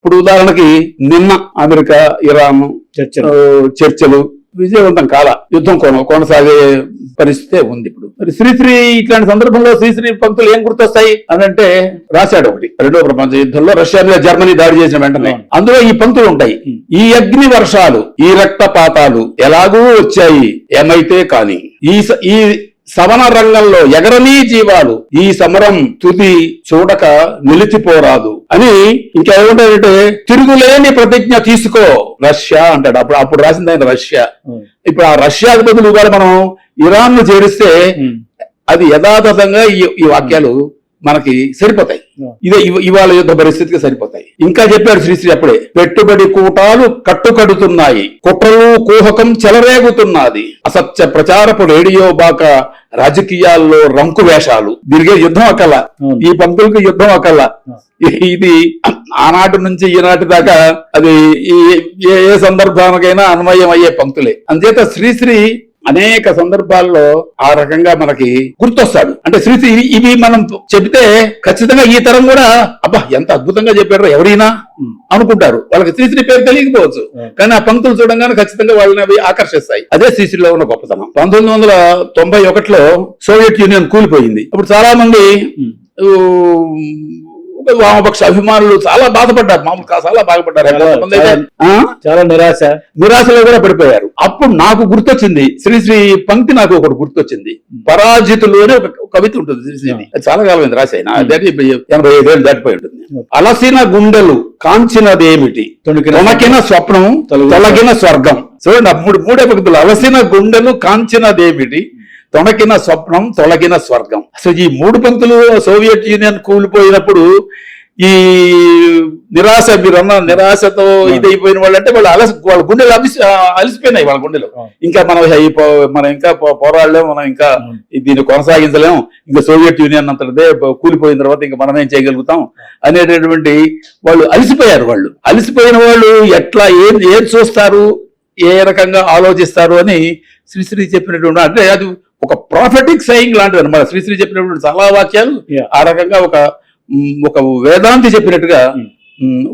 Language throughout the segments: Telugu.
ఇప్పుడు ఉదాహరణకి నిన్న అమెరికా ఇరాన్ చర్చలు విజయవంతం కాల యుద్ధం కొనసాగే పరిస్థితే ఉంది. ఇప్పుడు మరి శ్రీశ్రీ ఇట్లాంటి సందర్భంలో శ్రీశ్రీ పంక్తులు ఏం గుర్తొస్తాయి అని అంటే రాశాడు ఒకటి, రెండో ప్రపంచ యుద్ధంలో రష్యా మీద జర్మనీ దాడి చేసిన వెంటనే అందులో ఈ పంక్తులు ఉంటాయి. ఈ అగ్ని వర్షాలు ఈ రక్తపాతాలు ఎలాగూ వచ్చాయి ఏమైతే కాని ఈ సవన రంగంలో ఎగరనీ జీవాలు ఈ సమరం తుది చూడక నిలిచిపోరాదు అని ఇంకా ఏమంటాడంటే తిరుగులేని ప్రతిజ్ఞ తీసుకో రష్యా అంటాడు. అప్పుడు రాసింది ఆయన రష్యా. ఇప్పుడు ఆ రష్యాకు బదులు ఇవాళ మనం ఇరాన్ ను చేరిస్తే అది యథాతథంగా ఈ వాక్యాలు మనకి సరిపోతాయి. ఇదే ఇవాళ యుద్ధ పరిస్థితికి సరిపోతాయి. ఇంకా చెప్పాడు శ్రీశ్రీ అప్పుడే, పెట్టుబడి కూటాలు కట్టుకడుతున్నాయి, కుట్రలు కూహకం చెలరేగుతున్నది, అసత్య ప్రచారపు రేడియో బాక రాజకీయాల్లో రంకు వేషాలు. దీనికే యుద్ధం అక్కల, ఈ పంక్తులకు యుద్ధం అక్కల. ఇది ఆనాటి నుంచి ఈనాటి దాకా అది ఏ సందర్భానికైనా అన్వయం అయ్యే పంక్తులే. అందుచేత శ్రీశ్రీ అనేక సందర్భాల్లో ఆ రకంగా మనకి గుర్తొస్తాడు. అంటే శ్రీశ్రీ ఇవి మనం చెబితే ఖచ్చితంగా ఈ తరం కూడా అబ్బా ఎంత అద్భుతంగా చెప్పారు ఎవరైనా అనుకుంటారు. వాళ్ళకి శ్రీశ్రీ పేరు తెలియకపోవచ్చు, కానీ ఆ పంక్తులు చూడంగానే ఖచ్చితంగా వాళ్ళని అవి ఆకర్షిస్తాయి. అదే శ్రీశ్రీలో ఉన్న గొప్పతనం. 1991లో సోవియట్ యూనియన్ కూలిపోయింది. అప్పుడు చాలా మంది వామపక్ష అభిమానులు చాలా బాధపడ్డారు, మామూలు చాలా బాధపడ్డారు, చాలా నిరాశలో కూడా పడిపోయారు. అప్పుడు నాకు గుర్తొచ్చింది శ్రీశ్రీ పంక్తి, నాకు ఒకటి గుర్తొచ్చింది. పరాజితులు అనే ఒక కవిత ఉంటుంది శ్రీశ్రీని, చాలా కాలం రాసి అయినా 85 ఏళ్ళు దాటిపోయి ఉంటుంది. అలసిన గుండెలు కాంచినదేమిటి, తొణకిన స్వప్నం తొలగిన స్వర్గం. చూడండి మూడే పంక్తులు, అలసిన గుండెలు కాంచినదేమిటి, తొణకిన స్వప్నం తొలగిన స్వర్గం. అసలు ఈ మూడు పంక్తులు సోవియట్ యూనియన్ కూలిపోయినప్పుడు ఈ నిరాశ, మీరన్న నిరాశతో ఇదైపోయిన వాళ్ళు అంటే వాళ్ళ గుండెలు అలసిపోయినాయి. వాళ్ళ గుండెలు ఇంకా మనం ఇంకా పోరాడలేము, మనం ఇంకా దీన్ని కొనసాగించలేము, ఇంకా సోవియట్ యూనియన్ అంతటిదే కూలిపోయిన తర్వాత ఇంకా మనం ఏం చేయగలుగుతాం అనేటటువంటి వాళ్ళు అలసిపోయారు. వాళ్ళు అలసిపోయిన వాళ్ళు ఎట్లా ఏం చూస్తారు, ఏ రకంగా ఆలోచిస్తారు అని శ్రీశ్రీ చెప్పినటువంటి, అంటే అది ఒక ప్రాఫిటిక్ సైయింగ్ లాంటిది అనమాట. శ్రీశ్రీ చెప్పినటువంటి చాలా వాక్యాలు ఆ రకంగా ఒక వేదాంతి చెప్పినట్టుగా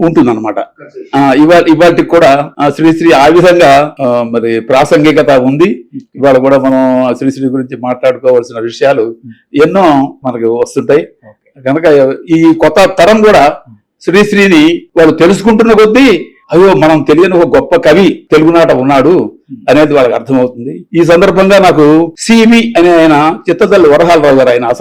ఉంటుందన్నమాట. ఇవాళకి కూడా శ్రీశ్రీ ఆ విధంగా మరి ప్రాసంగికత ఉంది. ఇవాళ కూడా మనం శ్రీశ్రీ గురించి మాట్లాడుకోవాల్సిన విషయాలు ఎన్నో మనకు వస్తుంటాయి. కనుక ఈ కొత్త తరం కూడా శ్రీశ్రీని వాళ్ళు తెలుసుకుంటున్న కొద్దీ అయ్యో మనం తెలియని ఒక గొప్ప కవి తెలుగునాట ఉన్నాడు అనేది వాళ్ళకి అర్థమవుతుంది. ఈ సందర్భంగా నాకు సివి అనే ఆయన చిత్తతల్లి వరహాలరావు గారు, ఆయన